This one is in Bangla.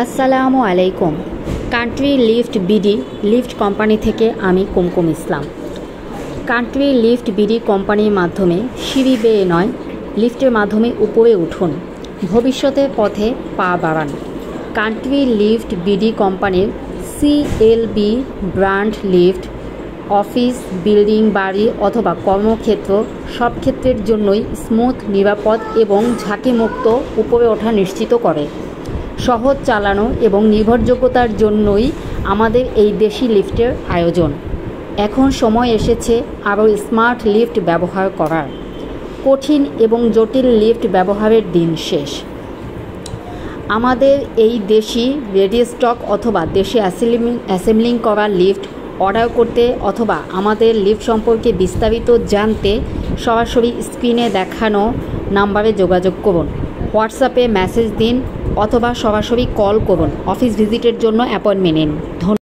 আসসালামু আলাইকুম। Country lift BD lift company থেকে আমি কুমকুম ইসলাম। কান্ট্রি লিফট বিডি কোম্পানির মাধ্যমে সিঁড়ি বেয়ে নয়, লিফটের মাধ্যমে উপরে উঠুন, ভবিষ্যতের পথে পা বাড়ান। কান্ট্রি লিফট বিডি কোম্পানির CLB brand lift office, building, বাড়ি অথবা কর্মক্ষেত্র সব ক্ষেত্রের জন্যই স্মুথ, নিরাপদ এবং ঝাঁকিমুক্ত উপরে ওঠা নিশ্চিত করে। সহজ চালানো এবং নির্ভরযোগ্যতার জন্যই আমাদের এই দেশি লিফটের আয়োজন। এখন সময় এসেছে আরও স্মার্ট লিফট ব্যবহার করার। কঠিন এবং জটিল লিফট ব্যবহারের দিন শেষ। আমাদের এই দেশি রেডি স্টক অথবা দেশে অ্যাসেম্বলিং করা লিফট অর্ডার করতে অথবা আমাদের লিফট সম্পর্কে বিস্তারিত জানতে সরাসরি স্ক্রিনে দেখানো নাম্বারে যোগাযোগ করুন, হোয়াটসঅ্যাপে মেসেজ দিন অথবা সরাসরি কল করুন। অফিস ভিজিটের জন্য অ্যাপয়েন্টমেন্ট নিন।